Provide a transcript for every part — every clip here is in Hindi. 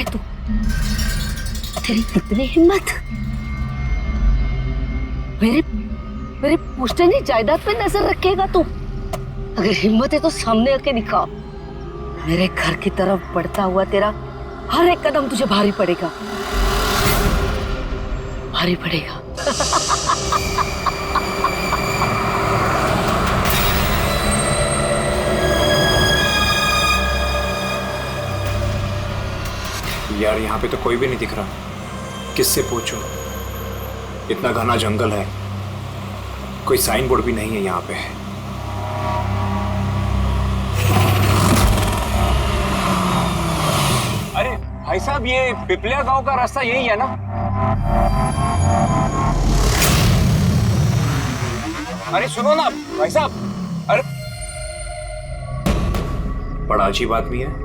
है तू? तेरी कितनी हिम्मत! मेरे मेरे पुश्तैनी जायदाद पे नजर रखेगा तू? अगर हिम्मत है तो सामने आके दिखा। मेरे घर की तरफ बढ़ता हुआ तेरा हर एक कदम तुझे भारी पड़ेगा, भारी पड़ेगा। यार यहाँ पे तो कोई भी नहीं दिख रहा, किससे पूछूं? इतना घना जंगल है, कोई साइन बोर्ड भी नहीं है यहाँ पे। अरे भाई साहब, ये पिपलिया गांव का रास्ता यही है ना? अरे सुनो ना भाई साहब। अरे बड़ा अजीब आदमी है।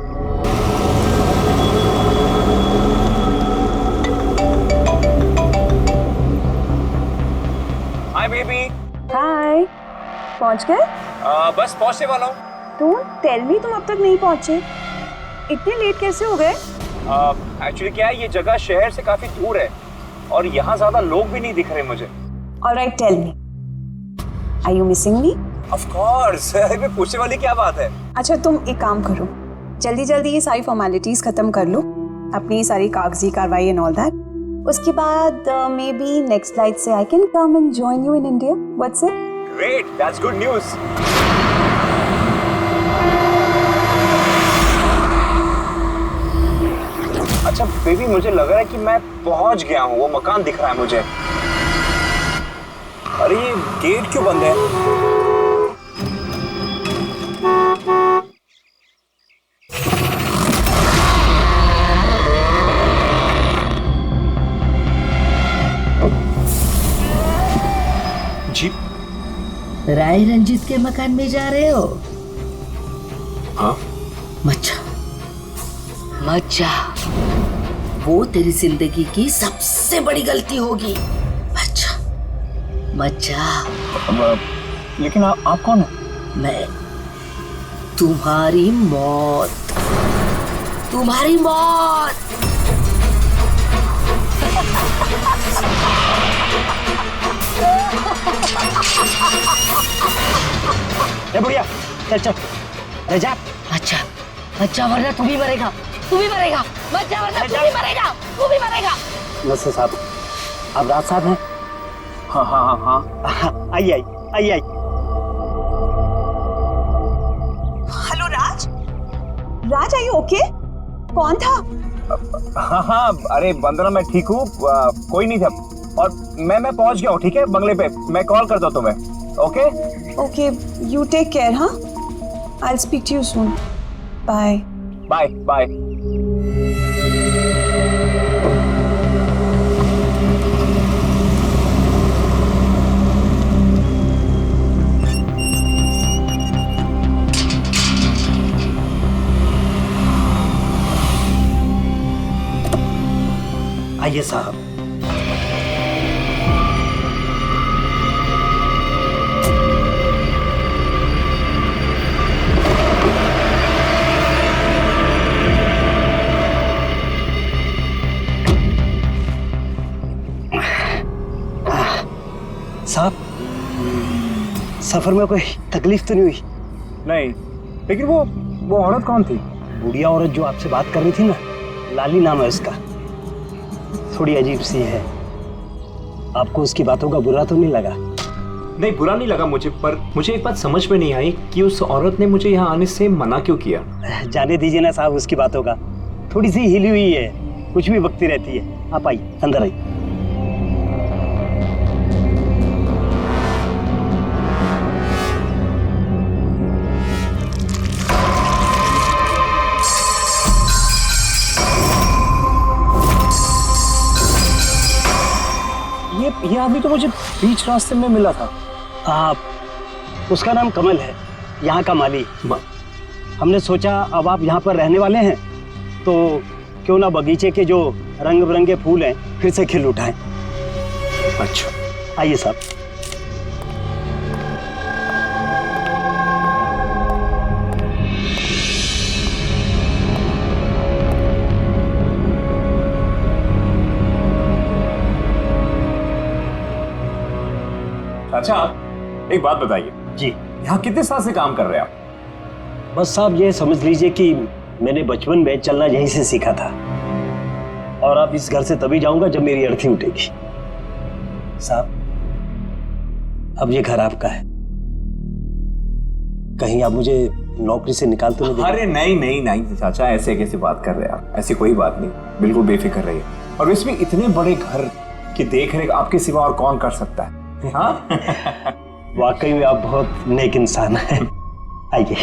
Hi baby. हाय, पहुंच गए? बस पहुंचने वाला हूँ। डोंट टेल मी तुम अब तक नहीं पहुंचे। इतने लेट कैसे हो गए? एक्चुअली क्या है, ये जगह शहर से काफी दूर है और यहाँ ज्यादा लोग भी नहीं दिख रहे मुझे। All right, tell me, are you missing me? Of course. अरे पूछने वाली क्या बात है। अच्छा तुम एक काम करो, जल्दी जल्दी ये सारी फॉर्मेलिटीज खत्म कर लो, अपनी सारी कागजी कार्रवाई एंड ऑल दैट। उसके बाद मे बी नेक्स्ट फ्लाइट से I can come and join you in India. What's it? Great, that's good news. अच्छा बेबी, मुझे लग रहा है कि मैं पहुंच गया हूँ, वो मकान दिख रहा है मुझे। अरे ये गेट क्यों बंद है? जी राय रंजीत के मकान में जा रहे हो? हाँ। मत जा, मत जा, वो तेरी जिंदगी की सबसे बड़ी गलती होगी। मत जा, मत जा। लेकिन आप कौन है? मैं तुम्हारी मौत, तुम्हारी मौत। ए बुढ़िया, चल चल, अरे जा। अच्छा अच्छा, वरना तू भी मरेगा, तू भी मरेगा। मत जा, वरना तू भी मरेगा, तू भी मरेगा। नमस्ते साहब, आप राज साहब हैं? हाँ हाँ हाँ हाँ। आइए आइए आइए। Hello Raj, Raj are you okay? कौन था? हाँ हाँ, अरे वंदना मैं ठीक हूँ, कोई नहीं था। और मैं पहुंच गया हूँ, ठीक है, बंगले पे। मैं कॉल करता हूँ तुम्हें। Okay okay, you take care. हाँ, I will speak to you soon. Bye bye bye. आइए साहब। साहब, सफर में कोई तकलीफ तो नहीं हुई? नहीं, लेकिन वो औरत कौन थी? बुढ़िया औरत जो आपसे बात कर रही थी ना, लाली नाम है उसका। थोड़ी अजीब सी है। आपको उसकी बातों का बुरा तो नहीं लगा? नहीं, बुरा नहीं लगा मुझे, पर मुझे एक बात समझ में नहीं आई कि उस औरत ने मुझे यहाँ आने से मना क्यों किया। जाने दीजिए ना साहब उसकी बातों का, थोड़ी सी हिली हुई है, कुछ भी बकती रहती है। आप आइए, अंदर आइए। ये आदमी तो मुझे बीच रास्ते में मिला था। आप, उसका नाम कमल है, यहाँ का माली। हमने सोचा अब आप यहाँ पर रहने वाले हैं तो क्यों ना बगीचे के जो रंग बिरंगे फूल हैं फिर से खिल उठाएं। अच्छा, आइए साहब। अच्छा एक बात बताइए जी। यहाँ कितने साल से काम कर रहे हैं आप? बस साहब ये समझ लीजिए कि मैंने बचपन में चलना यहीं से सीखा था, और अब इस घर से तभी जाऊंगा जब मेरी अर्थी उठेगी। साहब अब ये घर आपका है, कहीं आप मुझे नौकरी से निकाल तो नहीं देंगे? अरे नहीं नहीं नहीं चाचा, ऐसे कैसे बात कर रहे हैं आप? ऐसी कोई बात नहीं, बिल्कुल बेफिक्र रहिए। और इसमें इतने बड़े घर की देख रेख आपके सिवा और कौन कर सकता है? हाँ वाकई में आप बहुत नेक इंसान हैं। आइए।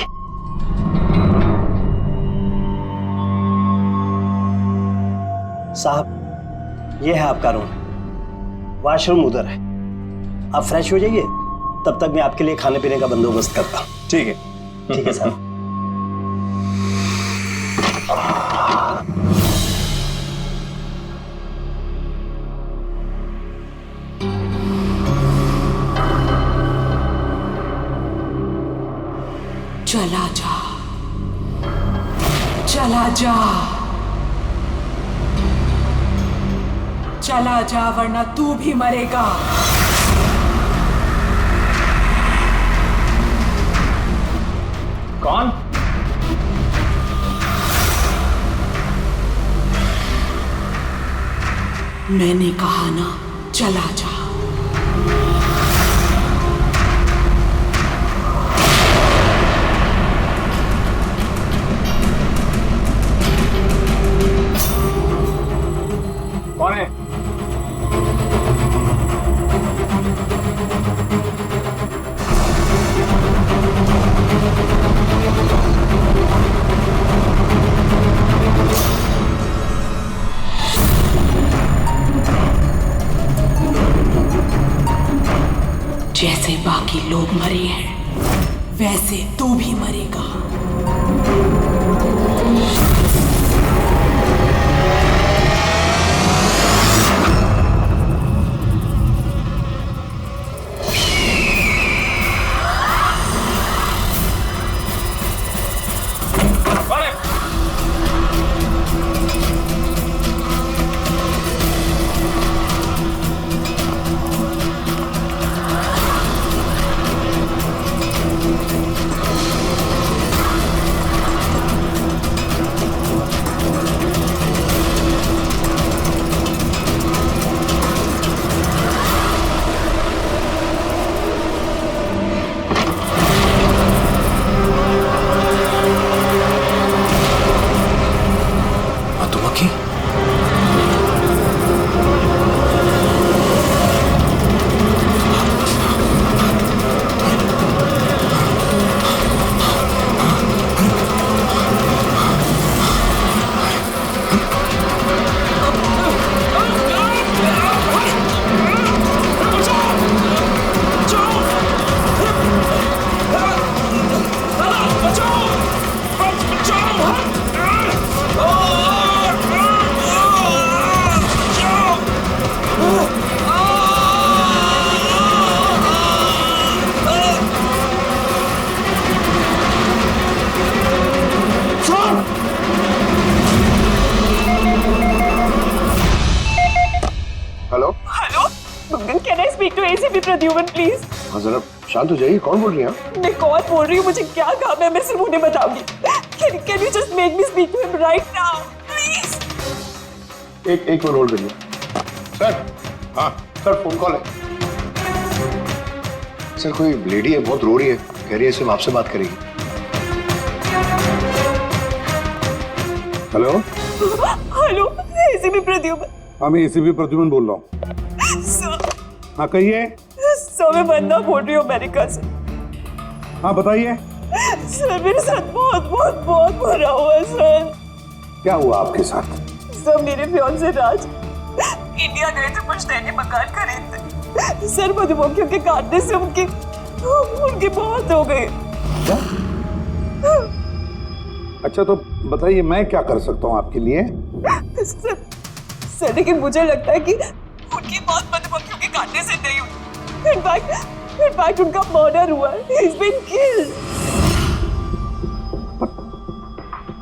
साहब ये है आपका रूम, वॉशरूम उधर है, आप फ्रेश हो जाइए, तब तक मैं आपके लिए खाने पीने का बंदोबस्त करता हूँ। ठीक है। ठीक है साहब। चला जा, चला जा, चला जा, वरना तू भी मरेगा। कौन? मैंने कहा ना, चला जा। कौन है? जैसे बाकी लोग मरे हैं, वैसे तू भी मरेगा। प्रद्युमन प्लीज। हाँ जरा शांत हो जाइए, कौन बोल रही है? मैं कौन बोल रही हूँ, मुझे क्या काम है, मैं सिर्फ उन्हें बताऊंगी। Can you just make me speak to him right now, please? एक मिनट होल्ड करिए। सर, हाँ सर, फोन कॉल है। सर कोई लेडी है, बहुत रो रही है, कह रही है सिर्फ आपसे बात करेगी। Hello hello, ACP Pradyuman. हाँ मैं एसीपी प्रद्युमन बोल रहा हूँ। सर, हाँ कहिए। सर मैं वंदना बोल रही हूँ अमेरिका से। हाँ बताइए। सर मेरे साथ बहुत बहुत बहुत बुरा हुआ सर। क्या हुआ आपके साथ? सर मेरे फियांसे राज इंडिया गए थे पुश्तैनी मकान खरीदने। सर मधुमक्खियों के काटने से उनकी मौत हो गई। क्या? अच्छा तो बताइए मैं क्या कर सकता हूँ आपके लिए? सर लेकिन मुझे लगता है कि उनकी मौत मधुमक्खियों के काटने से नहीं हुई। इनफैक्ट उनका मर्डर हुआ है। He's been killed।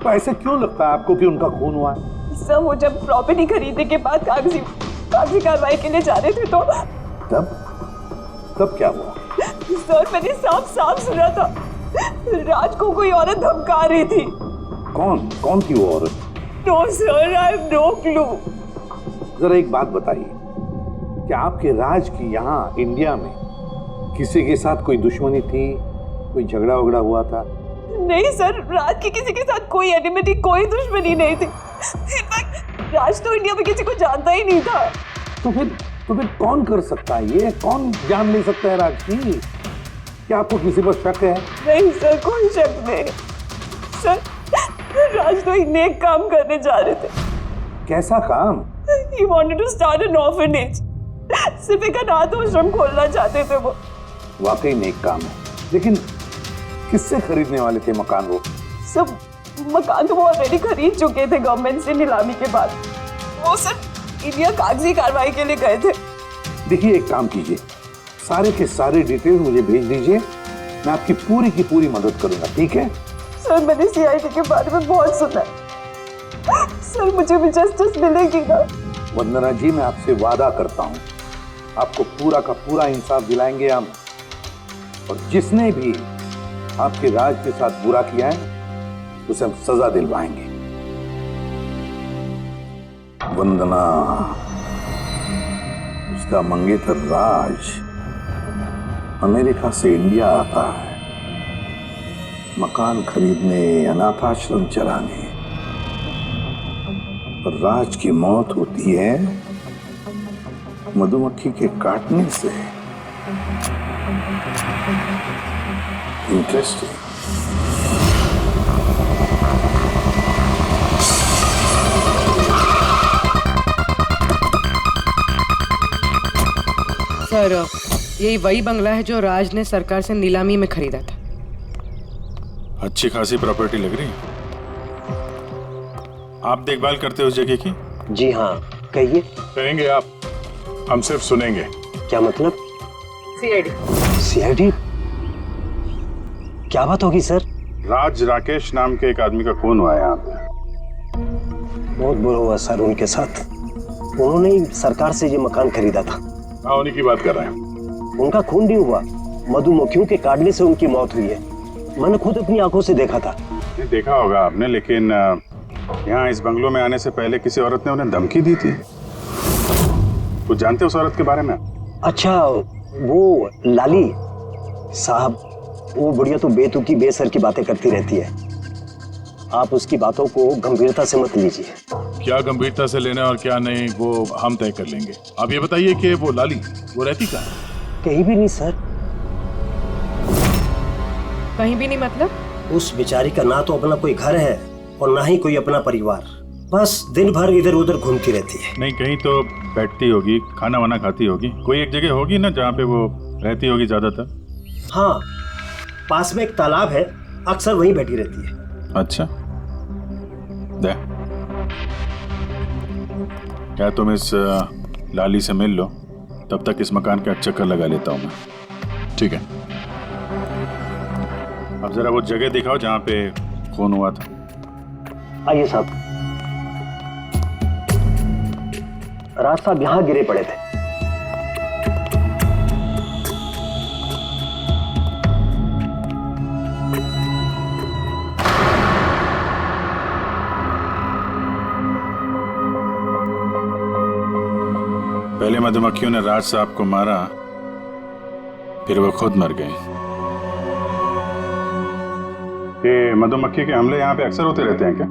तो ऐसे क्यों लगता है आपको कि उनका खून हुआ है? सर वो जब प्रॉपर्टी खरीदने के बाद कागजी कार्रवाई के लिए जा रहे थे तो तब कब क्या हुआ? सर मैंने साफ साफ सुना था, राज को कोई औरत धमका रही थी। कौन थी वो औरत? No sir, I have no clue. जरा एक बात बताइए, क्या आपके राज की यहाँ इंडिया में किसी के साथ कोई दुश्मनी थी, कोई झगड़ा वगड़ा हुआ था? नहीं सर, राज की किसी के साथ कोई एनिमिटी, कोई दुश्मनी नहीं थी। इनफैक्ट राज तो इंडिया में किसी को जानता ही नहीं था। तो फिर कौन कर सकता है ये? कौन जान ले सकता है राज की? क्या आपको किसी पर शक है? नहीं सर, कोई शक नहीं। सर राज तो एक नेक काम करने जा रहे थे। कैसा काम? He wanted to start an orphanage. सिर्फ एक अनाथ आश्रम खोलना चाहते थे वो। वाकई नेक काम है, लेकिन किससे खरीदने वाले थे मकान वो? सब मकान तो वो ऑलरेडी खरीद चुके थे गवर्नमेंट से नीलामी के बाद। वो सर इंडिया कागजी कार्रवाई के लिए गए थे। देखिए, एक काम कीजिए, सारे के सारे डिटेल मुझे भेज दीजिए, मैं आपकी पूरी की पूरी मदद करूंगा, ठीक है? सर मैंने सीआईडी के बारे में बहुत सुना है। सर मुझे भी जस्टिस मिलेगी ना? वंदना जी, मैं आपसे वादा करता हूँ, आपको पूरा का पूरा इंसाफ दिलाएंगे हम, और जिसने भी आपके राज के साथ बुरा किया है उसे हम सजा दिलवाएंगे। वंदना, उसका मंगेतर राज अमेरिका से इंडिया आता है मकान खरीदने, अनाथाश्रम चलाने, और राज की मौत होती है मधुमक्खी के काटने से। इंटरेस्टिंग। सर यही वही बंगला है जो राज ने सरकार से नीलामी में खरीदा था। अच्छी खासी प्रॉपर्टी लग रही है। आप देखभाल करते हो उस जगह की? जी हाँ, कहिए। कहेंगे आप, हम सिर्फ सुनेंगे। क्या मतलब? सीआईडी? क्या बात होगी सर? राज राकेश नाम के एक आदमी का खून हुआ है यहाँ पे। बहुत बुरा हुआ सर उनके साथ। उन्होंने ही सरकार से ये मकान खरीदा था। हाँ, उन्हीं की बात कर रहे हैं। उनका खून नहीं हुआ, मधुमक्खियों के काटने से उनकी मौत हुई है। मैंने खुद अपनी आंखों से देखा था। ये देखा होगा आपने, लेकिन यहाँ इस बंगलों में आने से पहले किसी औरत ने उन्हें धमकी दी थी। कुछ जानते हो उस औरत के बारे में? अच्छा, वो लाली साहब, वो बुढ़िया तो बेतुकी बेसर की बातें करती रहती है। आप उसकी बातों को गंभीरता से मत लीजिए। क्या गंभीरता से लेना और क्या नहीं, वो हम तय कर लेंगे। आप ये बताइए कि वो लाली, वो रहती कहाँ है? कहीं भी नहीं सर। कहीं भी नहीं मतलब? उस बेचारी का ना तो अपना कोई घर है और ना ही कोई अपना परिवार। बस दिन भर इधर उधर घूमती रहती है। नहीं, कहीं तो बैठती होगी, खाना वाना खाती होगी। कोई एक जगह होगी ना जहाँ पे वो रहती होगी ज्यादातर। हाँ, पास में एक तालाब है, अक्सर वहीं बैठी रहती है। अच्छा, दे क्या तुम इस लाली से मिल लो, तब तक इस मकान का चक्कर लगा लेता हूँ मैं। ठीक है, अब जरा वो जगह दिखाओ जहाँ पे खून हुआ था। आइए साहब। राज साहब यहाँ गिरे पड़े थे। पहले मधुमक्खियों ने राज साहब को मारा, फिर वो खुद मर गए। ये मधुमक्खी के हमले यहाँ पे अक्सर होते रहते हैं क्या?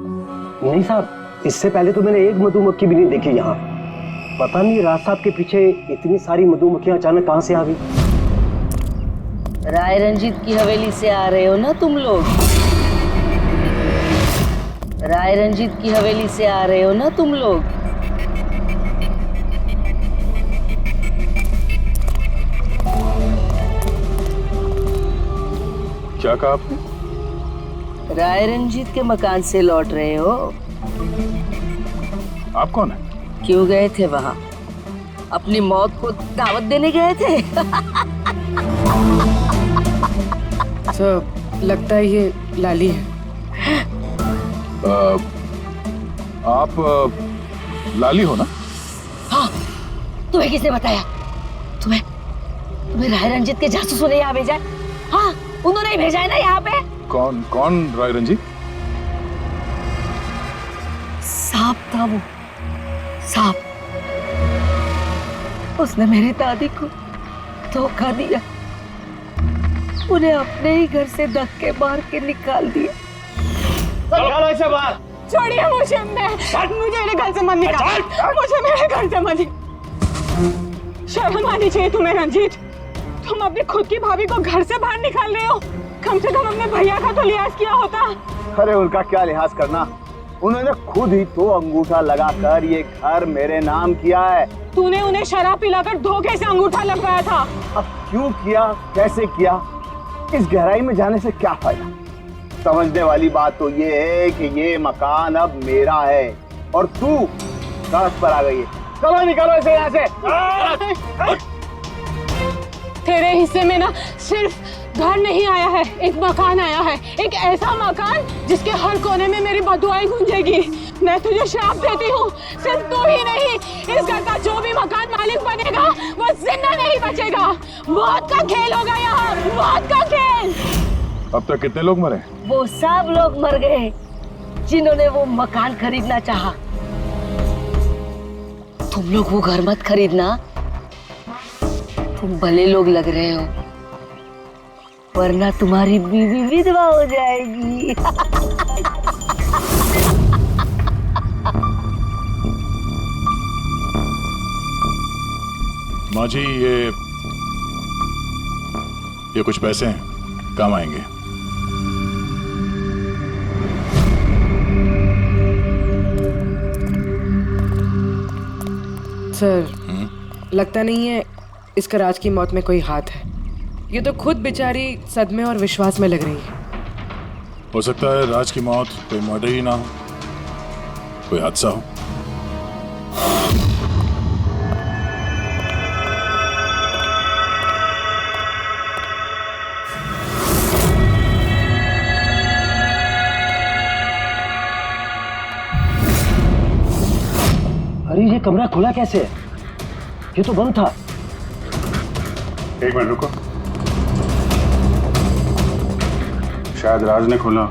नहीं साहब, इससे पहले तो मैंने एक मधुमक्खी भी नहीं देखी यहाँ। पता नहीं राज साहब के पीछे इतनी सारी मधुमक्खियां अचानक कहाँ से आ गई। राय रंजीत की हवेली से आ रहे हो ना तुम लोग? राय रंजीत की हवेली से आ रहे हो ना तुम लोग? क्या कहा आपने? राय रंजीत के मकान से लौट रहे हो? आप कौन है? क्यों गए थे वहां? अपनी मौत को दावत देने गए थे? सर लगता है ये लाली है। आप लाली हो ना? हाँ, तुम्हें किसने बताया? तुम्हें राय रंजीत के जासूसों ने यहाँ भेजा है? हाँ, उन्होंने ही भेजा है ना यहाँ पे। कौन कौन राय रंजीत? सांप था वो, सांप। उसने मेरी दादी को धोखा दिया, उन्हें अपने ही घर से धक्के मार के निकाल दिया। निकालो इसे बाहर। छोड़िए मुझे, मुझे मेरे घर से मत निकाल, मुझे मेरे घर से मत। शर्म आनी चाहिए तुम्हें रंजीत, तुम अपनी खुद की भाभी को घर से बाहर निकाल रहे हो। कम से कम अपने भैया का तो लिहाज किया होता। अरे उनका क्या लिहाज करना, उन्होंने खुद ही तो अंगूठा लगाकर ये घर मेरे नाम किया है। तूने उन्हें शराब पिलाकर धोखे से अंगूठा लगवाया था। अब क्यों किया, कैसे किया, इस गहराई में जाने से क्या फायदा। समझने वाली बात तो ये है कि ये मकान अब मेरा है और तू सड़क पर आ गई है। चलो निकालो इसे यहाँ से। तेरे हिस्से में ना सिर्फ घर नहीं आया है, एक मकान आया है, एक ऐसा मकान जिसके हर कोने में मेरी बदुआएं गूंजेगी। मैं तुझे श्राप देती हूँ, सिर्फ तू ही नहीं, इस घर का जो भी मकान मालिक बनेगा वो जिंदा नहीं बचेगा। मौत का खेल होगा यहाँ, मौत का खेल। अब तक कितने लोग मरे? वो सब लोग मर गए जिन्होंने वो मकान खरीदना चाहा। तुम लोग वो घर मत खरीदना, तुम भले लोग लग रहे हो, वरना तुम्हारी बीवी विधवा हो जाएगी। माँ जी, ये कुछ पैसे हैं, काम आएंगे। सर, लगता नहीं है इसका राज की मौत में कोई हाथ है। ये तो खुद बेचारी सदमे और विश्वास में लग रही है। हो सकता है राज की मौत कोई मर्डर ही ना हो, कोई हादसा हो। अरे ये कमरा खुला कैसे है? ये तो बंद था। एक मिनट रुको, शायद राज ने खोला।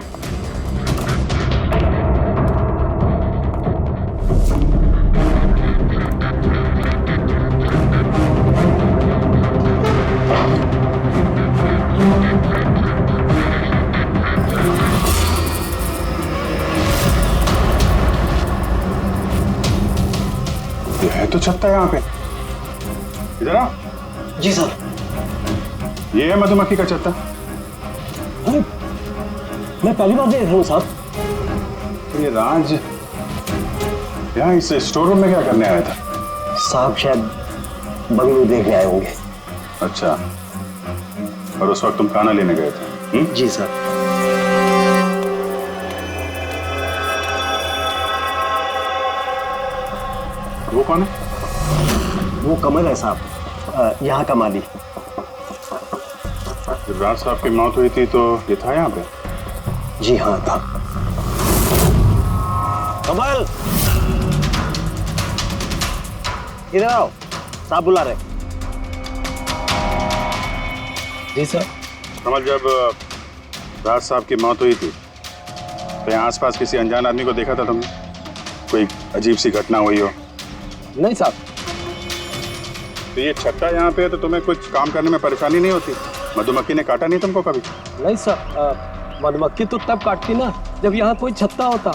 ये है तो छत्ता यहाँ पे। इधर आओ। जी सर। ये है मधुमक्खी का छत्ता। अरे मैं पहली बार देख रहा हूँ साहब। ये राज यहाँ इस स्टोर रूम में क्या करने आया था? साहब शायद बंगलो देखने आए होंगे। अच्छा, और उस वक्त तुम खाना लेने गए थे? जी सर। वो कौन है? वो कमल है साहब, यहाँ का माली। जब राज साहब की मौत हुई थी तो ये था यहाँ पे? जी हाँ था। कमल, इधर आओ, साहब बुला रहे। जी सर। कमल, जब राज साहब की मौत हुई थी तो यहाँ आसपास किसी अनजान आदमी को देखा था तुमने? कोई अजीब सी घटना हुई हो? नहीं साहब। तो ये छत्ता यहाँ पे है तो तुम्हें कुछ काम करने में परेशानी नहीं होती? मधुमक्खी ने काटा नहीं तुमको कभी? नहीं सर, मधुमक्खी तो तब काटती ना जब यहाँ कोई छत्ता होता।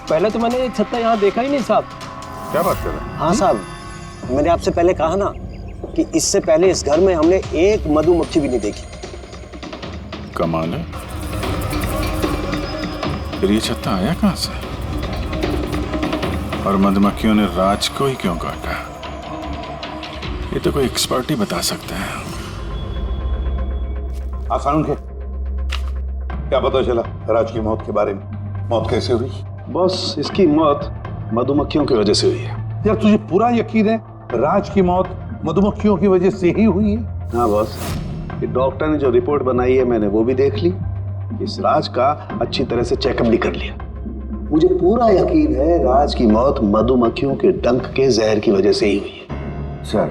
पहले तो मैंने छत्ता यहाँ देखा ही नहीं साहब। क्या बात कर रहे हैं? हाँ साहब, मैंने आपसे पहले कहा ना कि इससे पहले इस घर में हमने एक मधुमक्खी भी नहीं देखी। कमाल है। फिर ये छत्ता आया कहाँ से? और मधुमक्खियों ने राज को ही क्यों काटा? ये तो कोई एक्सपर्ट ही बता सकता है। आसान के क्या पता चला राज की मौत के बारे में? मौत कैसे हुई? बस इसकी मौत मधुमक्खियों की वजह से हुई है। यार तुझे पूरा यकीन है राज की मौत मधुमक्खियों की वजह से ही हुई है? हाँ बॉस, ये डॉक्टर ने जो रिपोर्ट बनाई है मैंने वो भी देख ली। इस राज का अच्छी तरह से चेकअप भी कर लिया। मुझे पूरा यकीन है राज की मौत मधुमक्खियों के डंक के जहर की वजह से ही हुई है। सर,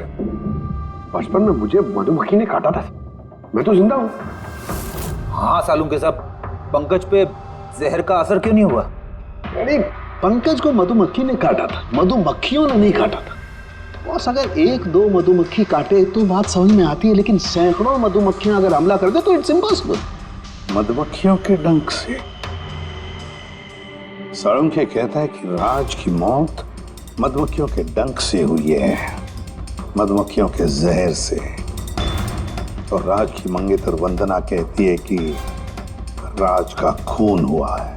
बचपन में मुझे मधुमक्खी ने काटा था, मैं तो जिंदा हूं। हाँ सालू के साहब, पंकज पे जहर का असर क्यों नहीं हुआ? अरे पंकज को मधुमक्खी ने काटा था, मधुमक्खियों ने नहीं काटा था। बॉस अगर एक दो मधुमक्खी काटे तो बात समझ में आती है, लेकिन सैकड़ों मधुमक्खियां अगर हमला कर दे तो इट्स इम्पॉसिबल। मधुमक्खियों के डंक से साळुंखे कहता है कि राज की मौत मधुमक्खियों के डंक से हुई है, मधुमक्खियों के जहर से। और राज की मंगेतर वंदना कहती है कि राज का खून हुआ है।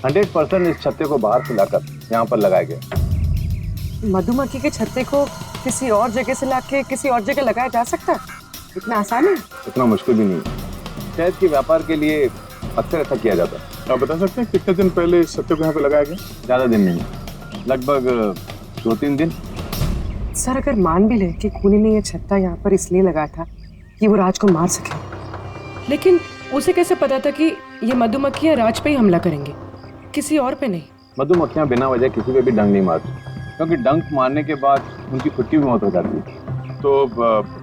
100% इस छत्ते को बाहर से लाकर यहाँ पर लगाया गया। मधुमक्खी के छत्ते को किसी और जगह से लाके किसी और जगह लगाया जा सकता है? इतना आसान है? इतना मुश्किल भी नहीं। शहद के व्यापार के लिए अक्सर ऐसा किया जाता है। आप बता सकते हैं कितने दिन पहले इस छत्ते को यहाँ पे लगाया गया? ज्यादा दिन नहीं, लगभग 2-3 दिन। सर अगर मान भी ले कि खूनी ने ये छत्ता यहाँ पर इसलिए लगाया था कि वो राज को मार सके, लेकिन उसे कैसे पता था कि ये मधुमक्खियाँ राज पे ही हमला करेंगे, किसी और पे नहीं? मधुमक्खियाँ बिना वजह किसी पे भी डंक नहीं मारती, क्योंकि डंक मारने के बाद उनकी खुद की भी मौत हो जाती है। तो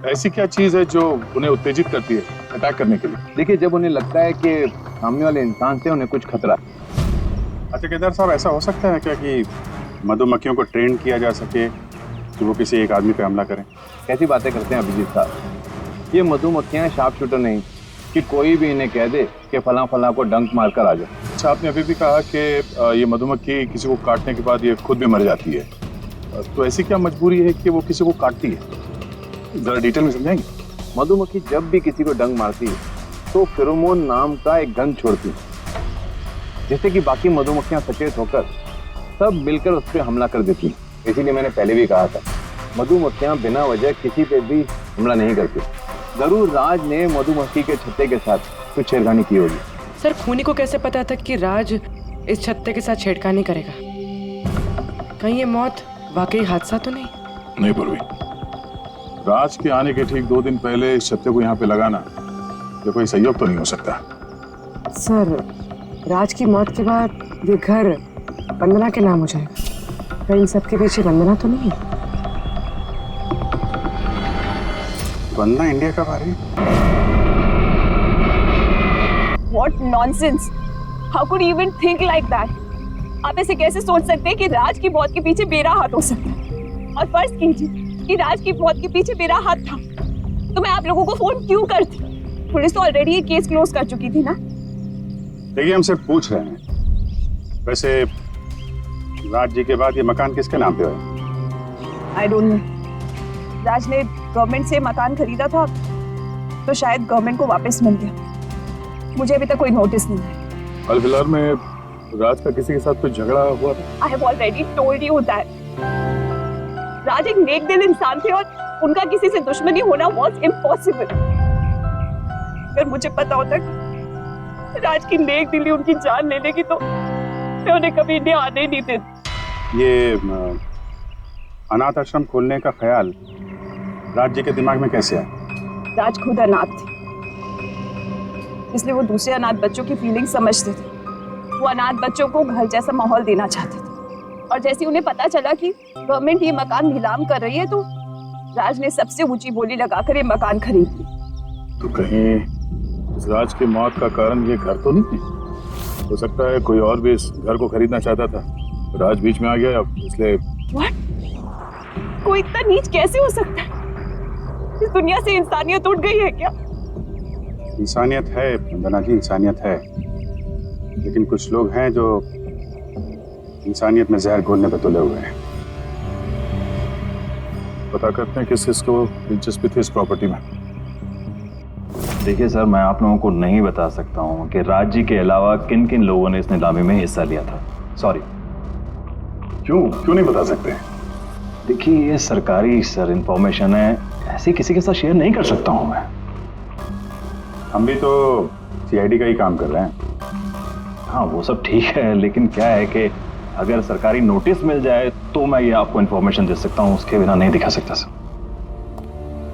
ऐसी क्या चीज है जो उन्हें उत्तेजित करती है अटैक करने के लिए? देखिए, जब उन्हें लगता है कि सामने वाले इंसान से उन्हें कुछ खतरा है। अच्छा केदार साहब, ऐसा हो सकता है क्या कि मधुमक्खियों को ट्रेन किया जा सके कि वो किसी एक आदमी पे हमला करें? कैसी बातें करते हैं अभिजीत साहब, ये मधुमक्खियाँ शार्प शूटर नहीं कि कोई भी इन्हें कह दे कि फला फला को डंक मारकर आ जाए। अच्छा, आपने अभी भी कहा कि ये मधुमक्खी किसी को काटने के बाद ये खुद भी मर जाती है, तो ऐसी क्या मजबूरी है कि वो किसी को काटती है? जरा डिटेल में समझाएंगे? मधुमक्खी जब भी किसी को डंक मारती है तो फेरोमोन नाम का एक गंध छोड़ती है, जिससे कि बाकी मधुमक्खियां सचेत होकर सब मिलकर उस पर हमला कर देती हैं। इसीलिए मैंने पहले भी कहा था, मधुमक्खियां बिना वजह किसी पे भी हमला नहीं करती। जरूर राज ने मधुमक्खी के छत्ते के साथ कुछ छेड़खानी की होगी। सर खूनी को कैसे पता था कि राज इस छत्ते के साथ छेड़खानी करेगा? कहीं ये मौत वाकई हादसा तो नहीं? नहीं पूर्वी, राज के आने के ठीक 2 दिन पहले इस छत्ते को यहाँ पे लगाना ये कोई संयोग तो नहीं हो सकता। सर राज की मौत के बाद ये घर वंदना के नाम हो जाएगा, कहीं इन सबके पीछे वंदना तो नहीं है? वंदना इंडिया कब आ रही? What nonsense! How could you even think like that? आप ऐसे कैसे सोच सकते हैं कि राज की मौत के पीछे मेरा हाथ हो सकता है? और फर्ज कीजिए कि राज की मौत के पीछे मेरा हाथ था, तो मैं आप लोगों को फोन क्यों करती? पुलिस तो ऑलरेडी ये केस क्लोज कर चुकी थी ना। देखिए, हम सिर्फ पूछ रहे हैं। वैसे राज जी के बाद ये मकान किसके नाम पे है? I don't know. राज ने गवर्नमेंट से मकान खरीदा था, तो शायद गवर्नमेंट को वापस मिल गया। मुझे अभी तक कोई नोटिस नहीं है। हाल फिलहाल में राज का किसी के साथ कोई झगड़ा हुआ था? I have already told you that Raj एक नेक दिल इंसान थे और उनका किसी से दुश्मनी होना वाज इम्पॉसिबल। अगर मुझे पता होता कि राज की नेक दिली उनकी जान ले लेगी तो मैं उन्हें कभी इंडिया आने ही नहीं देती। ये अनाथ आश्रम खोलने का ख्याल राज जी के दिमाग में कैसे आया? राज खुद अनाथ थे, इसलिए वो दूसरे अनाथ बच्चों की फीलिंग समझते थे। वो अनाथ बच्चों को घर जैसा माहौल देना चाहते थे, और जैसे उन्हें पता चला कि गवर्नमेंट ये मकान नीलाम कर रही है तो राज ने सबसे ऊंची बोली लगाकर ये मकान खरीद लिया। तो कहीं इस राज की मौत का कारण ये घर तो नहीं है? हो सकता है कोई और भी इस घर को खरीदना चाहता था, राज बीच में आ गया इसलिए। What? कोई इतना नीच कैसे हो सकता है? इस दुनिया से इंसानियत उठ गई है क्या? इंसानियत है वंदना जी, इंसानियत है, लेकिन कुछ लोग हैं जो इंसानियत में जहर घोलने पे तुले हुए हैं। पता करते हैं किस किसको दिलचस्पी थी इस प्रॉपर्टी में। देखिए सर, मैं आप लोगों को नहीं बता सकता हूँ कि राज जी के अलावा किन किन लोगों ने इस नीलामी में हिस्सा लिया था। सॉरी। क्यों नहीं बता सकते? देखिए, ये सरकारी सर इंफॉर्मेशन है, ऐसे किसी के साथ शेयर नहीं कर सकता हूँ मैं। हम भी तो CID का ही काम कर रहे हैं। हाँ वो सब ठीक है, लेकिन क्या है कि अगर सरकारी नोटिस मिल जाए तो मैं ये आपको इन्फॉर्मेशन दे सकता हूँ, उसके बिना नहीं दिखा सकता सर।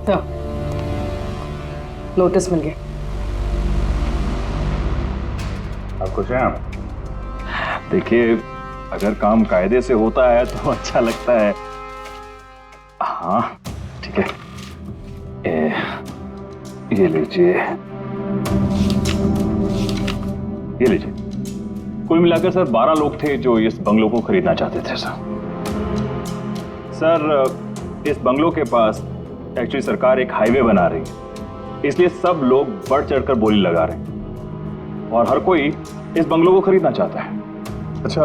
तो नोटिस मिल गया। आप खुश हैं आप? देखिए, अगर काम कायदे से होता है तो अच्छा लगता है। हाँ ठीक है, ये लीजिए, ये लीजिए। कुल मिलाकर सर 12 लोग थे जो इस बंगलों को खरीदना चाहते थे सर। इस बंगलों के पास एक्चुअली सरकार एक हाईवे बना रही है, इसलिए सब लोग बढ़ चढ़कर बोली लगा रहे हैं और हर कोई इस बंगलों को खरीदना चाहता है। अच्छा,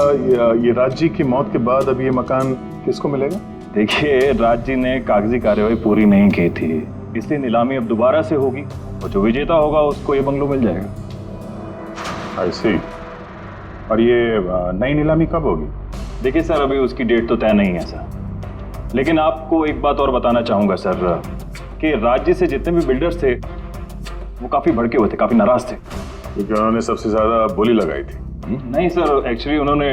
ये राज जी की मौत के बाद अब ये मकान किसको मिलेगा? देखिए, राज जी ने कागजी कार्यवाही पूरी नहीं की थी, इसलिए नीलामी अब दोबारा से होगी और जो विजेता होगा उसको ये बंगलो मिल जाएगा। आई सी। और ये नई नीलामी कब होगी? देखिए सर, अभी उसकी डेट तो तय नहीं है सर, लेकिन आपको एक बात और बताना चाहूंगा सर कि राज्य से जितने भी बिल्डर्स थे वो काफी भड़के हुए थे, काफी नाराज थे, क्योंकि उन्होंने सबसे ज्यादा बोली लगाई थी। नहीं सर, एक्चुअली उन्होंने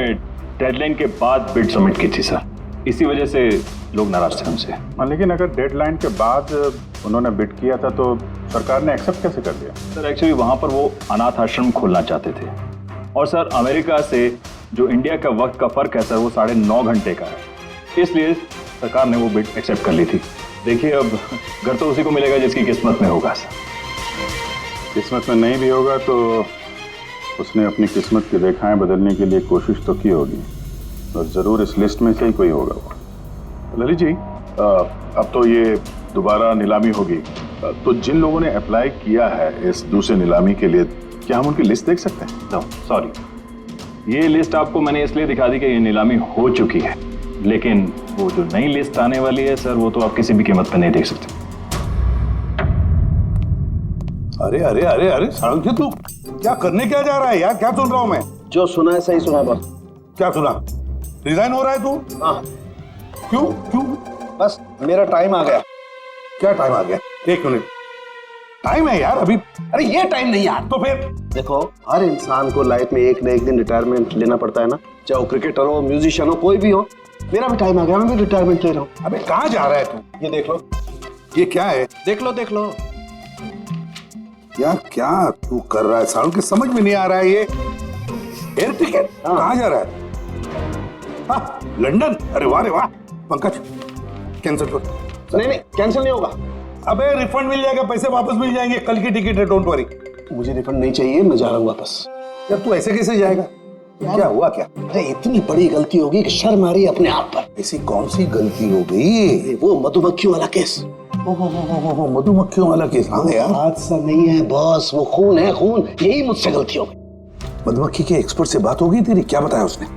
डेडलाइन के बाद बिड सबमिट की थी सर, इसी वजह से लोग नाराज थे उनसे। हाँ, लेकिन अगर डेडलाइन के बाद उन्होंने बिड किया था तो सरकार ने एक्सेप्ट कैसे कर दिया? सर एक्चुअली वहां पर वो अनाथ आश्रम खोलना चाहते थे और सर अमेरिका से जो इंडिया का वक्त का फर्क है सर वो 9.5 घंटे का है, इसलिए सरकार ने वो बिड एक्सेप्ट कर ली थी। देखिए, अब घर तो उसी को मिलेगा जिसकी किस्मत में होगा सर। किस्मत में नहीं भी होगा तो उसने अपनी किस्मत की रेखाएं बदलने के लिए कोशिश तो की होगी और जरूर इस लिस्ट में से ही कोई होगा वो। ललित जी, अब तो ये दोबारा नीलामी होगी, तो जिन लोगों ने अप्लाई किया है इस दूसरे नीलामी के लिए, क्या हम उनकी लिस्ट देख सकते हैं? नो सॉरी, ये लिस्ट आपको मैंने इसलिए दिखा दी कि ये नीलामी हो चुकी है, लेकिन वो जो नई लिस्ट आने वाली है सर वो तो आप किसी भी कीमत पे नहीं देख सकते। अरे अरे अरे अरे साळुंखे, तू क्या करने क्या जा रहा है यार? क्या सुन रहा हूं मैं? जो सुना है सही सुना बस। क्या सुना? रिजाइन हो रहा है तू? हाँ। क्यों क्यों? बस मेरा टाइम आ गया। क्या टाइम आ गया? 1 मिनट टाइम है यार अभी। अरे ये टाइम नहीं यार। तो फिर देखो, हर इंसान को लाइफ में एक न एक दिन रिटायरमेंट लेना पड़ता है ना, चाहे वो क्रिकेटर हो, म्यूजिशियन हो, कोई भी हो। मेरा भी टाइम आ गया, मैं भी रिटायरमेंट ले रहा हूँ। अबे कहाँ जा रहा है तू? ये देख लो। ये क्या है? देख लो देख लो। यार क्या तू कर रहा है साळुंखे? समझ में नहीं आ रहा है ये। एयर टिकट कहाँ जा रहा है? हाँ, लंदन। अरे वाह रे वाह। पंकज कैंसिल कर। नहीं कैंसिल नहीं होगा। अबे रिफंड मिल जाएगा, पैसे वापस मिल जाएंगे, कल की टिकट है, डोंट वरी। मुझे रिफंड नहीं चाहिए, मैं जा रहा हूँ वापस। यार तू ऐसे कैसे जाएगा? क्या हुआ क्या? अरे इतनी बड़ी गलती होगी कि शर्म आ रही है अपने आप पर। ऐसी कौन सी गलती हो गई? वो मधुमक्खियों वाला केस। मधुमक्खियों वाला केस? हाँ यार, हादसा नहीं है बॉस, वो खून है खून। यही मुझसे गलती हो गई। मधुमक्खी के एक्सपर्ट से बात हो गई तेरी? क्या बताया उसने?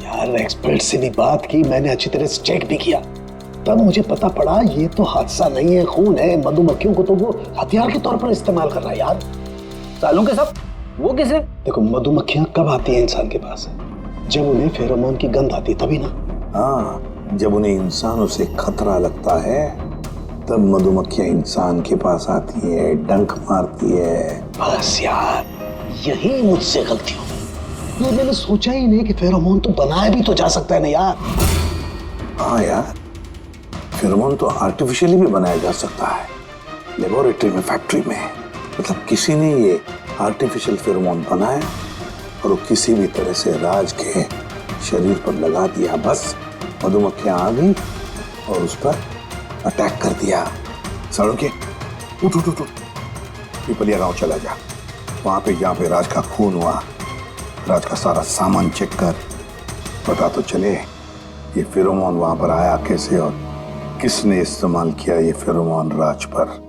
यार एक्सपर्ट से भी बात की, मैंने अच्छी तरह से चेक भी किया, तब मुझे पता पड़ा ये तो हादसा नहीं है, खून है। मधुमक्खियों को तो वो हथियार के तौर पर इस्तेमाल कर रहा है यार। सालों के सब वो किसे? देखो, मधुमक्खियां कब आती हैं इंसान के पास? जब उन्हें फेरोमोन की गंध आती तभी ना। हाँ, जब उन्हें इंसानों से खतरा लगता है तब मधुमक्खियां इंसान के पास आती है, डंक मारती है। बस यार, यही मुझसे गलती हो गई। तो मैंने सोचा ही नहीं कि फेरोमोन तो बनाया भी तो जा सकता है ना यार। हाँ यार, फेरोमोन तो आर्टिफिशियली भी बनाया जा सकता है, लेबोरेटरी में, फैक्ट्री में। मतलब किसी ने ये आर्टिफिशियल फेरोमोन बनाया और वो किसी भी तरह से राज के शरीर पर लगा दिया, बस मधुमक्खियां आ गई और उस पर अटैक कर दिया। साळुंखे उठ उठ उठ, पिपलिया गांव चला जा। वहां पे जहाँ पे राज का खून हुआ, राज का सारा सामान चेक कर, पता तो चले ये फेरोमोन वहां पर आया कैसे और किसने इस्तेमाल किया ये फेरोमोन राज पर।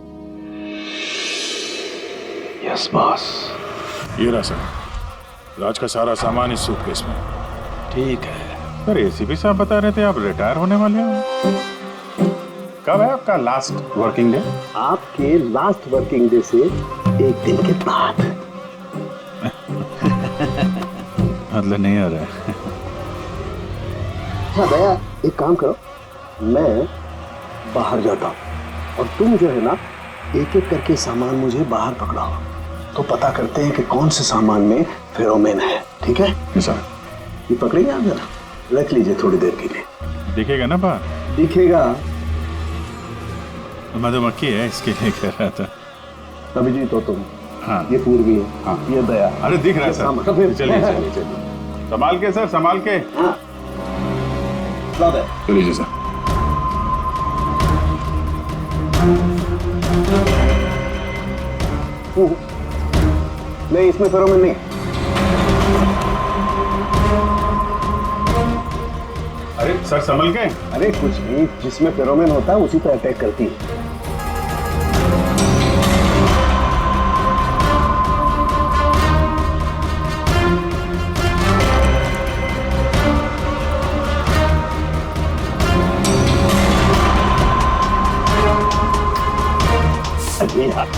Yes boss. ये रहा सर, राज का सारा सामान इस सूटकेस में। ठीक है। सर एसीपी साहब बता रहे थे आप रिटायर होने वाले हो। कब है आपका लास्ट वर्किंग डे? आपके लास्ट वर्किंग डे से 1 दिन के बाद। मतलब नहीं हो रहा है। हाँ भैया, एक काम करो, मैं बाहर जाता हूँ और तुम जो है ना एक एक करके सामान मुझे बाहर पकड़ाओ, तो पता करते हैं कि कौन से सामान में फेरोमोन है। ठीक है सर? ये पकड़ेंगे आप? जरा रख लीजिए थोड़ी देर के लिए। दिखेगा ना बाहर? दिखेगा। मधुमक्खी है इसके लिए कह रहा था। अभिजीत हो तुम, हाँ। ये पूर्वी है, हाँ। ये दया। अरे दिख रहा है सर। तो फिर चलिए चलिए चलिए, संभाल के सर, संभाल के। हाँ। लौट है। चलिए सर। नहीं, इसमें फेरोमोन नहीं। अरे सर संभल के। अरे कुछ नहीं, जिसमें फेरोमोन होता है उसी पर अटैक करती है। अरे यार,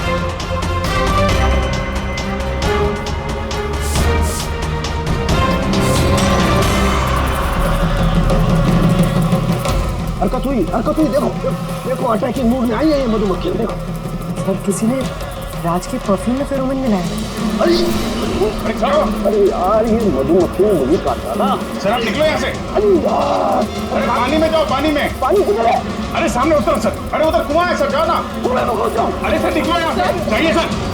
हरकत हुई, देखो देखो, अटैकिंग मूड में आई है ये मधुमक्खी, देखो। सर किसी ने राज के परफ्यूम में फेरोमोन मिलाया है। अरे यार, ये मधुमक्खी ने मुझे काटा ना। सर आप निकलो यहाँ से। अरे यार, अरे पानी में जाओ, पानी में। पानी किधर है? अरे सामने उतर सर। अरे उधर कुआं है सर, जाओ ना। कुएं में घुस जाओ। अरे सर निकलो यहाँ से। जाइए सर।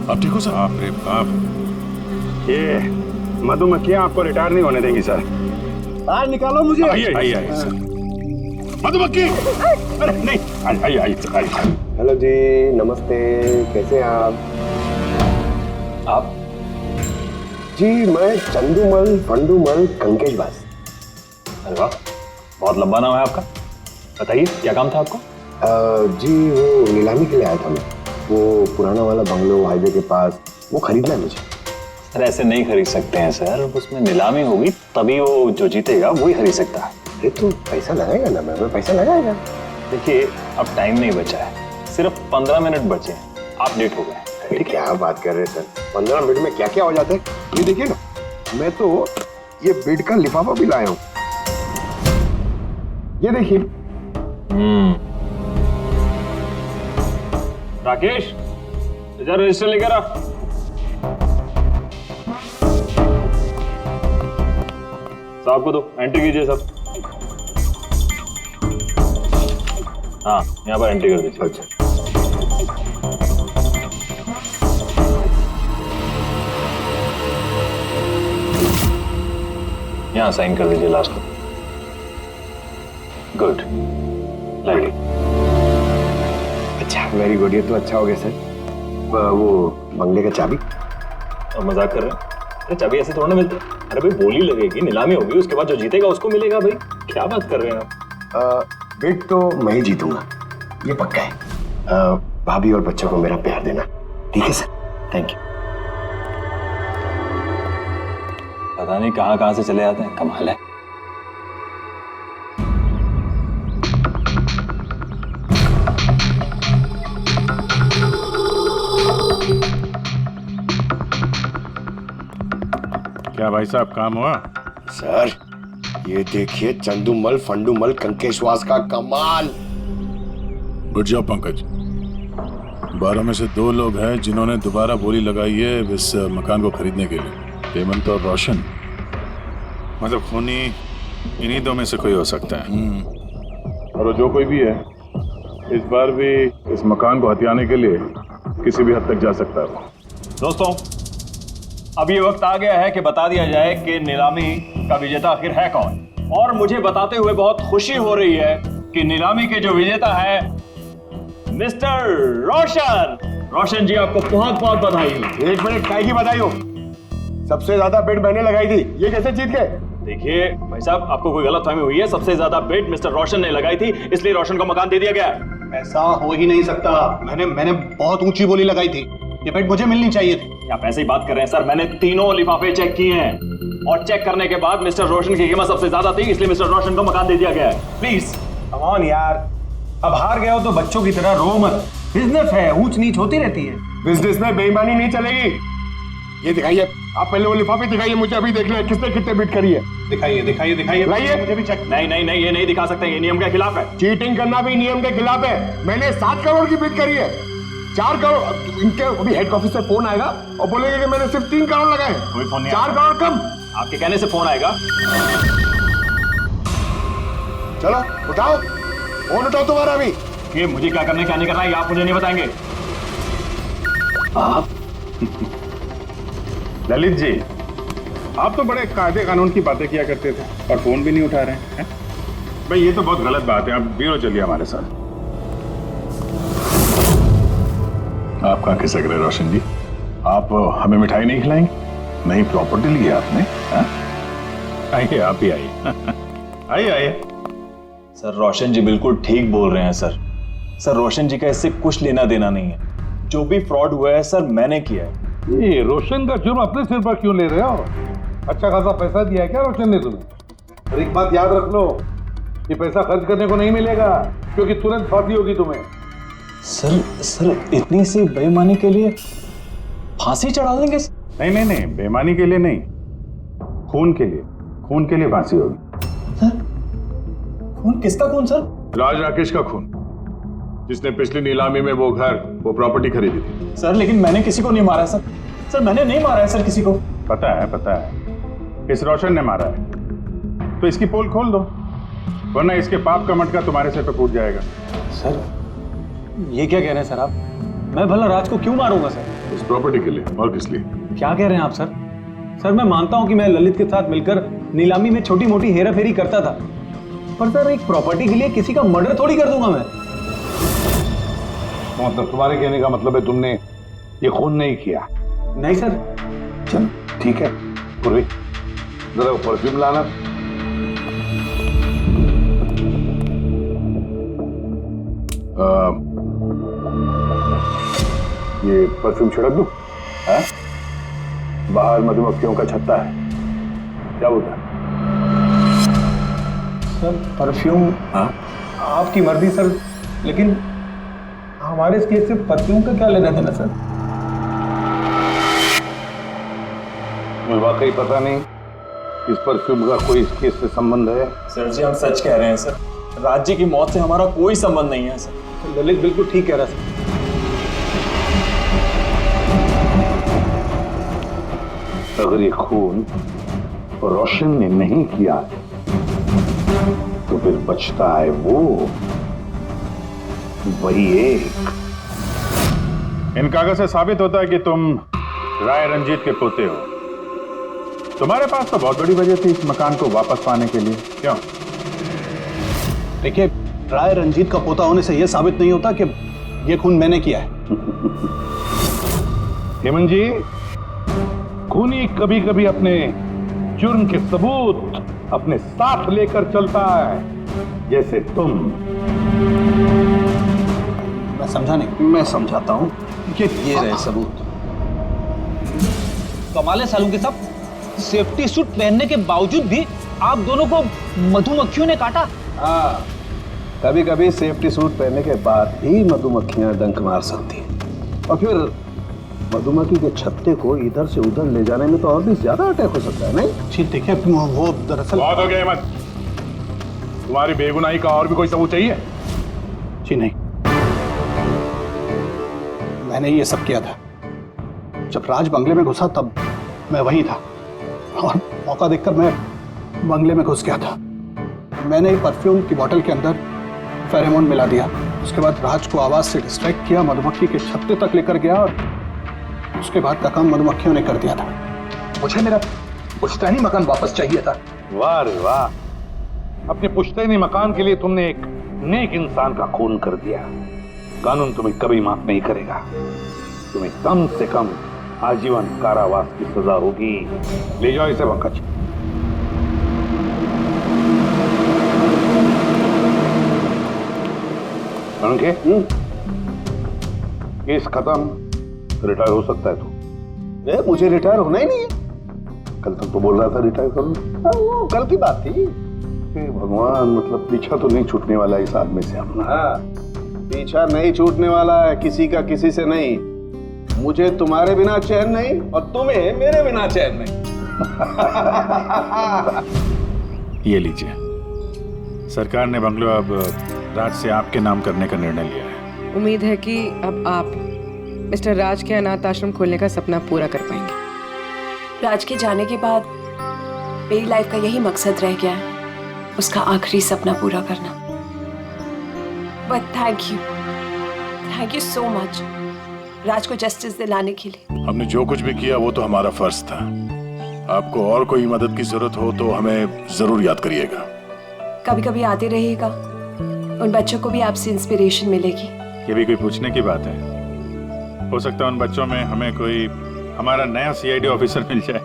आप ठीक हो सर? बाप रे बाप, ये मधुमक्खियां आपको रिटायर नहीं होने देंगी सर। बाहर निकालो मुझे। आइए आइए आइए सर। मधुमक्खी, अरे नहीं, आइए आइए आइए। हेलो जी, नमस्ते, कैसे हैं आप? जी मैं चंदूमल फंडूमल कंकेशवास। अरे वाह, बहुत लंबा नाम है आपका। बताइए क्या काम था आपको? जी वो नीलामी के लिए आया था मैं, वो पुराना वाला बंगलो हाईवे के पास, वो खरीदना है मुझे। सर ऐसे नहीं खरीद सकते हैं सर, उसमें नीलामी होगी तभी वो जो जीतेगा वही खरीद सकता है। अरे तो पैसा लगाएगा ना, मैं पैसा लगाएगा। देखिए अब टाइम नहीं बचा है, सिर्फ 15 मिनट बचे हैं, आप लेट हो गए। अरे क्या बात कर रहे हैं सर, 15 मिनट में क्या क्या हो जाता है। ये देखिए ना, मैं तो ये बेड का लिफाफा भी लाया हूँ, ये देखिए। राकेश इधर रजिस्टर लेकर आ। साहब को दो, एंट्री कीजिए साहब। हाँ यहाँ पर एंट्री कर दीजिए। अच्छा, यहाँ साइन कर दीजिए लास्ट में। Good, light. अच्छा, वेरी गुड, ये तो अच्छा हो गया सर। वो बंगले का चाबी? और मजाक कर रहे हैं? अरे चाबी ऐसे थोड़ा ना मिलती। अरे भाई बोली लगेगी, नीलामी होगी, उसके बाद जो जीतेगा उसको मिलेगा। भाई क्या बात कर रहे हैं आप? बेड तो मैं ही जीतूंगा, ये पक्का है। भाभी और बच्चों को मेरा प्यार देना, ठीक है सर? Thank you. पता नहीं कहाँ कहाँ से चले आते हैं, कमाल है। क्या भाई साहब काम हुआ? सर ये देखिए, चंदूमल फंडूमल कंकेशवास का कमाल। उठ जाओ पंकज, 12 में से 2 लोग हैं जिन्होंने दोबारा बोली लगाई है इस मकान को खरीदने के लिए, हेमंत और रोशन। मतलब खूनी इन्हीं 2 में से कोई हो सकता है। और जो कोई भी है इस बार भी इस मकान को हथियाने के लिए किसी भी हद तक जा सकता है। दोस्तों अब ये वक्त आ गया है कि बता दिया जाए कि नीलामी का विजेता आखिर है कौन। और मुझे बताते हुए बहुत खुशी हो रही है कि नीलामी के जो विजेता है मिस्टर रोशन। रोशन जी आपको बहुत बहुत बधाई हो। 1 मिनट, काय की बधाई हो? सबसे ज्यादा बेड मैंने लगाई थी, ये कैसे जीत गए? देखिए भाई साहब, आपको कोई गलतफहमी हुई है। सबसे ज्यादा बेट मिस्टर रोशन ने लगाई थी, इसलिए रोशन को मकान दे दिया गया। ऐसा हो ही नहीं सकता। मैंने बहुत ऊंची बोली लगाई थी, ये बेट मुझे मिलनी चाहिए थी। आप ऐसे ही बात कर रहे हैं सर, मैंने तीनों लिफाफे चेक किए हैं और चेक करने के बाद मिस्टर रोशन की कीमत सबसे ज्यादा थी, इसलिए मिस्टर रोशन को मकान दे दिया गया है। प्लीज कम ऑन यार, अब हार गए हो तो बच्चों की तरह रो मत। बिजनेस है, ऊंच नीच होती रहती है। बिजनेस में बेईमानी नहीं चलेगी। ये दिखाइए, आप पहले वो लिफाफे दिखाइए, मुझे अभी देख ले किसने कितने बिट करी है। दिखाइए दिखाइए दिखाइए, लाइए। मुझे भी चेक। नहीं नहीं नहीं, ये नहीं दिखा सकते, ये नियम के खिलाफ है। चीटिंग करना भी नियम के खिलाफ है। मैंने 7 करोड़ की बिट करी है, 4 करोड़। इनके अभी हेड ऑफिस से फोन आएगा और बोलेंगे कि मैंने सिर्फ 3 करोड़ लगाए। कोई फोन नहीं 4 करोड़ कम। आपके कहने से फोन आएगा। चलो उठाओ, फोन उठाओ तुम्हारा भी। ये मुझे क्या करना है क्या नहीं करना है, ये आप मुझे नहीं बताएंगे। आप ललित जी, आप तो बड़े कायदे कानून की बातें किया करते थे और फोन भी नहीं उठा रहे हैं। भाई ये तो बहुत गलत बात है। आप ब्यूरो चलिए हमारे साथ। आप कहाँ खिसक रहे रोशन जी? आप हमें मिठाई नहीं खिलाएंगे? नई प्रॉपर्टी ली है आपने? आइए, आप ही आइए। आइए आइए। सर रोशन जी बिल्कुल ठीक बोल रहे हैं सर। सर रोशन जी का इससे कुछ लेना देना नहीं है। जो भी फ्रॉड हुआ है सर मैंने किया है। ये रोशन का जुर्म अपने सिर पर क्यों ले रहे हो? अच्छा खासा पैसा दिया है क्या रोशन ने तुम्हें? और एक बात याद रख लो, ये पैसा खर्च करने को नहीं मिलेगा, क्योंकि तुरंत फांसी होगी तुम्हें। सर इतनी सी बेईमानी के लिए फांसी चढ़ा देंगे? नहीं नहीं नहीं, बेईमानी के लिए नहीं, खून के लिए। खून के लिए फांसी होगी। सर खून? किसका खून सर? राज राकेश का खून, जिसने पिछली नीलामी में वो घर, वो प्रॉपर्टी खरीदी थी। सर लेकिन मैंने किसी को नहीं मारा सर। सर मैंने नहीं मारा है सर किसी को। पता है, इस रोशन ने मारा है। तो इसकी पोल खोल दो, वरना इसके पाप का मटका तुम्हारे सिर पे फूट जाएगा। सर ये क्या कह रहे हैं सर आप? मैं भला राज को क्यों मारूंगा सर? इस प्रॉपर्टी के लिए, और किस लिए? क्या कह रहे हैं आप सर? सर मैं मानता हूं कि मैं ललित के साथ मिलकर नीलामी में छोटी मोटी हेरा फेरी करता था, पर सर एक प्रॉपर्टी के लिए किसी का मर्डर थोड़ी कर दूंगा मैं। मतलब तुम्हारे कहने का मतलब है तुमने ये खून नहीं किया? नहीं सर। चल ठीक है, पूर्वी जरा परफ्यूम लाना। ये परफ्यूम छिड़क दूं? हाँ? बाहर मधुमक्खियों का छत्ता है, क्या बोलता है? Sir perfume? हाँ आपकी मर्जी सर, लेकिन हमारे इस केस से परफ्यूम का क्या लेना देना सर? मुझे वाकई पता नहीं इस परफ्यूम का कोई इस केस से संबंध है। सर जी हम सच कह रहे हैं सर, राज्य की मौत से हमारा कोई संबंध नहीं है सर। ललित बिल्कुल ठीक कह रहा है सर। अगर ये खून रोशन ने नहीं किया तो फिर बचता है वही एक। इन कागज से साबित होता है कि तुम राय रंजीत के पोते हो। तुम्हारे पास तो बहुत बड़ी वजह थी इस मकान को वापस पाने के लिए, क्यों? देखिए, राय रंजीत का पोता होने से यह साबित नहीं होता कि यह खून मैंने किया है। हेमंत जी, खूनी कभी कभी अपने जुर्म के सबूत अपने साथ लेकर चलता है, जैसे तुम। मैं समझा नहीं। मैं समझाता हूं। ये रहे सबूत। कमाल है सालू के साहब, सेफ्टी सूट पहनने के बावजूद भी आप दोनों को मधुमक्खियों ने काटा। हाँ, कभी कभी सेफ्टी सूट पहनने के बाद ही मधुमक्खियां डंक मार सकती हैं, और फिर मधुमक्खी के छत्ते को इधर से उधर ले जाने में तो और भी ज्यादा अटैक हो सकता है। नहीं ठीक, देखिए वो दरअसल बहुत हो गया मत। तुम्हारी बेगुनाही का और भी कोई सबूत चाहिए? जी नहीं, मैंने ये सब किया था। जब राज बंगले में घुसा तब मैं वहीं था, और मौका देखकर मैं बंगले में घुस गया था। मैंने परफ्यूम की बोतल के अंदर फेरोमोन मिला दिया। उसके बाद राज को आवाज से डिस्ट्रैक्ट किया, मधुमक्खी के छत्ते तक लेकर गया, और उसके बाद का काम मधुमक्खियों ने कर दिया था। मुझे मेरा पुश्तैनी मकान वापस चाहिए था। वाह रे वाह, अपने पुश्तैनी मकान के लिए तुमने एक नेक इंसान का खून कर दिया। कानून तुम्हें कभी माफ नहीं करेगा। तुम्हें कम से कम आजीवन कारावास की सजा होगी। ले जाओ इसे पंकज। केस खत्म, रिटायर हो सकता है तू। मुझे रिटायर होना ही नहीं है। कल तक तो बोल रहा था रिटायर करूं। वो कल की बात थी। भगवान, मतलब पीछा तो नहीं छूटने वाला इस आदमी से अपना। पीछा नहीं छूटने वाला है किसी का किसी से नहीं। मुझे तुम्हारे बिना चैन नहीं और तुम्हें मेरे बिना चैन नहीं। ये लीजिए, सरकार ने बंगलो अब राज से आपके नाम करने का निर्णय लिया है। उम्मीद है कि अब आप मिस्टर राज के अनाथ आश्रम खोलने का सपना पूरा कर पाएंगे। राज के जाने के बाद मेरी लाइफ का यही मकसद रह गया है, उसका आखिरी सपना पूरा करना। But thank you so much Raj को जस्टिस दिलाने के लिए। हमने जो कुछ भी किया वो तो हमारा फर्ज था। आपको और कोई मदद की जरूरत हो तो हमें जरूर याद करिएगा। कभी कभी आते रहिएगा, उन बच्चों को भी आपसे इंस्पिरेशन मिलेगी। ये भी कोई पूछने की बात है? हो सकता है उन बच्चों में हमें कोई हमारा नया CID ऑफिसर मिल जाए।